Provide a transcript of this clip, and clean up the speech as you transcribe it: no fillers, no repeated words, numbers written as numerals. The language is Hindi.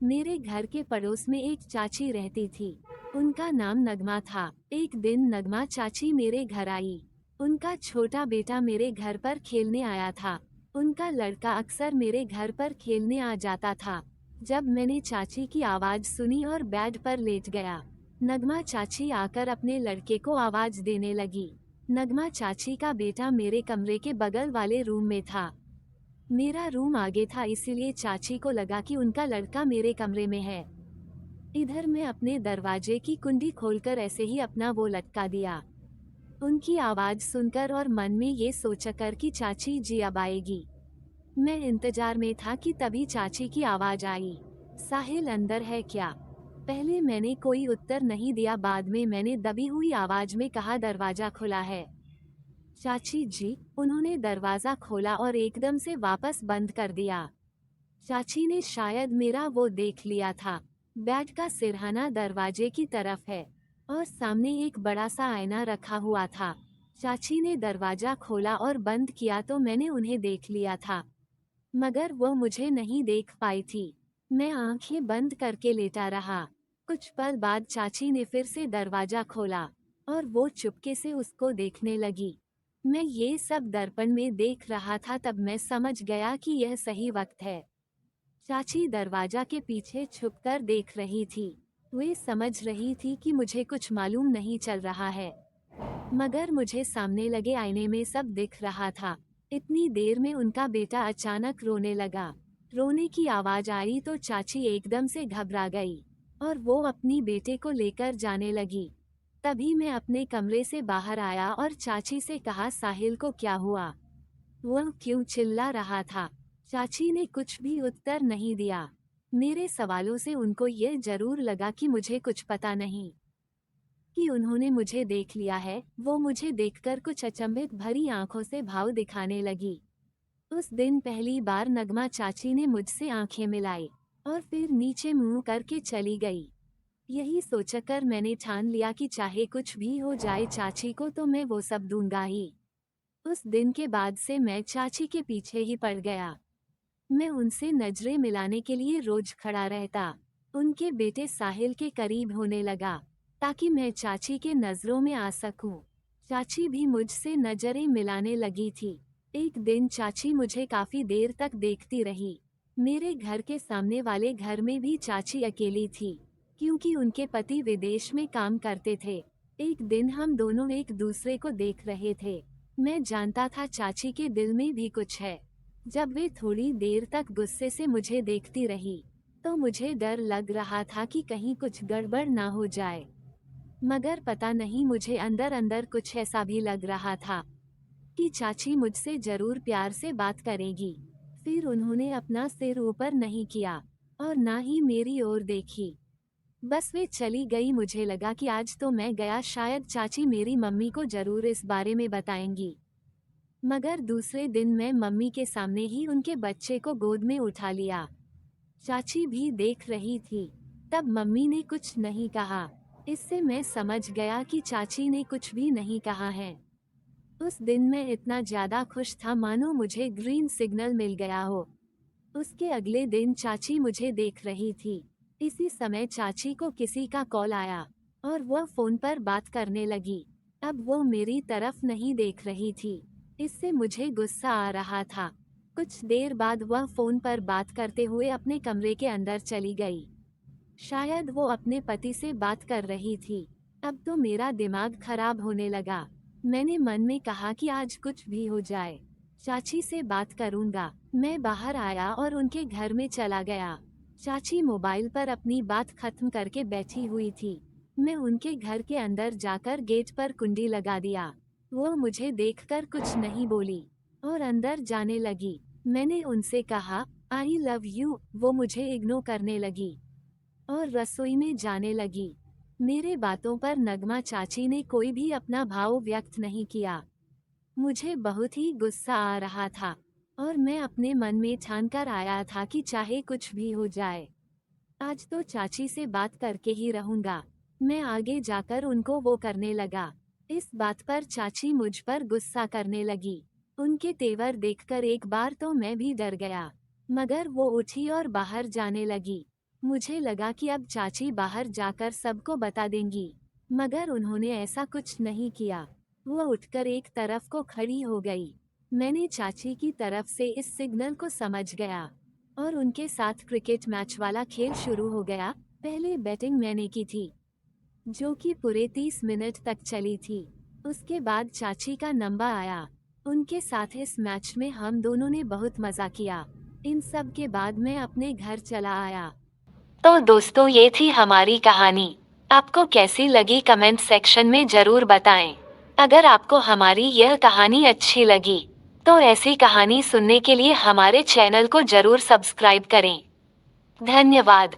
मेरे घर के पड़ोस में एक चाची रहती थी। उनका नाम नगमा था। एक दिन नगमा चाची मेरे घर आई। उनका छोटा बेटा मेरे घर पर खेलने आया था। उनका लड़का अक्सर मेरे घर पर खेलने आ जाता था। जब मैंने चाची की आवाज सुनी और बेड पर लेट गया, नगमा चाची आकर अपने लड़के को आवाज देने लगी। नगमा चाची का बेटा मेरे कमरे के बगल वाले रूम में था। मेरा रूम आगे था, इसीलिए चाची को लगा कि उनका लड़का मेरे कमरे में है। इधर मैं अपने दरवाजे की कुंडी खोलकर ऐसे ही अपना वो लटका दिया। उनकी आवाज सुनकर और मन में ये सोचकर कि चाची जी अब आएगी, मैं इंतजार में था कि तभी चाची की आवाज आई, साहिल अंदर है क्या? पहले मैंने कोई उत्तर नहीं दिया, बाद में मैंने दबी हुई आवाज में कहा, दरवाजा खुला है चाची जी। उन्होंने दरवाजा खोला और एकदम से वापस बंद कर दिया। चाची ने शायद मेरा वो देख लिया था। बेड का सिरहाना दरवाजे की तरफ है और सामने एक बड़ा सा आईना रखा हुआ था। चाची ने दरवाजा खोला और बंद किया तो मैंने उन्हें देख लिया था, मगर वो मुझे नहीं देख पाई थी। मैं आंखें बंद करके लेटा रहा। कुछ पल बाद चाची ने फिर से दरवाजा खोला और वो चुपके से उसको देखने लगी। मैं ये सब दर्पण में देख रहा था, तब मैं समझ गया कि यह सही वक्त है। चाची दरवाजा के पीछे छुपकर देख रही थी। वे समझ रही थी कि मुझे कुछ मालूम नहीं चल रहा है, मगर मुझे सामने लगे आईने में सब दिख रहा था। इतनी देर में उनका बेटा अचानक रोने लगा। रोने की आवाज आई तो चाची एकदम से घबरा गई और वो अपनी बेटे को लेकर जाने लगी। तभी मैं अपने कमरे से बाहर आया और चाची से कहा, साहिल को क्या हुआ? वह क्यों चिल्ला रहा था? चाची ने कुछ भी उत्तर नहीं दिया। मेरे सवालों से उनको ये जरूर लगा कि मुझे कुछ पता नहीं, कि उन्होंने मुझे देख लिया है। वो मुझे देखकर कुछ अचंभित भरी आंखों से भाव दिखाने लगी। उस दिन पहली बार नगमा चाची ने मुझसे आंखें मिलाई और फिर नीचे मुंह करके चली गई। यही सोचकर मैंने ठान लिया कि चाहे कुछ भी हो जाए चाची को तो मैं वो सब दूंगा ही। उस दिन के बाद से मैं चाची के पीछे ही पड़ गया। मैं उनसे नजरें मिलाने के लिए रोज खड़ा रहता। उनके बेटे साहिल के करीब होने लगा ताकि मैं चाची के नजरों में आ सकूं। चाची भी मुझसे नजरें मिलाने लगी थी। एक दिन चाची मुझे काफी देर तक देखती रही। मेरे घर के सामने वाले घर में भी चाची अकेली थी, क्योंकि उनके पति विदेश में काम करते थे। एक दिन हम दोनों एक दूसरे को देख रहे थे। मैं जानता था चाची के दिल में भी कुछ है। जब वे थोड़ी देर तक गुस्से से मुझे देखती रही तो मुझे डर लग रहा था कि कहीं कुछ गड़बड़ ना हो जाए, मगर पता नहीं मुझे अंदर अंदर कुछ ऐसा भी लग रहा था कि चाची मुझसे जरूर प्यार से बात करेगी। फिर उन्होंने अपना सिर ऊपर नहीं किया और ना ही मेरी ओर देखी, बस वे चली गई। मुझे लगा कि आज तो मैं गया, शायद चाची मेरी मम्मी को जरूर इस बारे में बताएंगी। मगर दूसरे दिन मैं मम्मी के सामने ही उनके बच्चे को गोद में उठा लिया। चाची भी देख रही थी। तब मम्मी ने कुछ नहीं कहा। इससे मैं समझ गया कि चाची ने कुछ भी नहीं कहा है। उस दिन मैं इतना ज्यादा खुश था मानो मुझे ग्रीन सिग्नल मिल गया हो। उसके अगले दिन चाची मुझे देख रही थी। इसी समय चाची को किसी का कॉल आया और वह फोन पर बात करने लगी। अब वो मेरी तरफ नहीं देख रही थी, इससे मुझे गुस्सा आ रहा था। कुछ देर बाद वह फोन पर बात करते हुए अपने कमरे के अंदर चली गई। शायद वो अपने पति से बात कर रही थी। अब तो मेरा दिमाग खराब होने लगा। मैंने मन में कहा कि आज कुछ भी हो जाए, चाची से बात करूंगा। मैं बाहर आया और उनके घर में चला गया। चाची मोबाइल पर अपनी बात खत्म करके बैठी हुई थी। मैं उनके घर के अंदर जाकर गेट पर कुंडी लगा दिया। वो मुझे देखकर कुछ नहीं बोली और अंदर जाने लगी। मैंने उनसे कहा, आई लव यू। वो मुझे इग्नोर करने लगी और रसोई में जाने लगी। मेरे बातों पर नगमा चाची ने कोई भी अपना भाव व्यक्त नहीं किया। मुझे बहुत ही गुस्सा आ रहा था और मैं अपने मन में ठान कर आया था कि चाहे कुछ भी हो जाए, आज तो चाची से बात करके ही रहूंगा। मैं आगे जाकर उनको वो करने लगा। इस बात पर चाची मुझ पर गुस्सा करने लगी। उनके तेवर देखकर एक बार तो मैं भी डर गया, मगर वो उठी और बाहर जाने लगी। मुझे लगा कि अब चाची बाहर जाकर सबको बता देंगी, मगर उन्होंने ऐसा कुछ नहीं किया। वो उठकर एक तरफ को खड़ी हो गई। मैंने चाची की तरफ से इस सिग्नल को समझ गया और उनके साथ क्रिकेट मैच वाला खेल शुरू हो गया। पहले बैटिंग मैंने की थी, जो कि पूरे 30 मिनट तक चली थी। उसके बाद चाची का नंबर आया। उनके साथ इस मैच में हम दोनों ने बहुत मजा किया। इन सब के बाद मैं अपने घर चला आया। तो दोस्तों, ये थी हमारी कहानी। आपको कैसी लगी कमेंट सेक्शन में जरूर बताएं। अगर आपको हमारी यह कहानी अच्छी लगी तो ऐसी कहानी सुनने के लिए हमारे चैनल को जरूर सब्सक्राइब करें। धन्यवाद।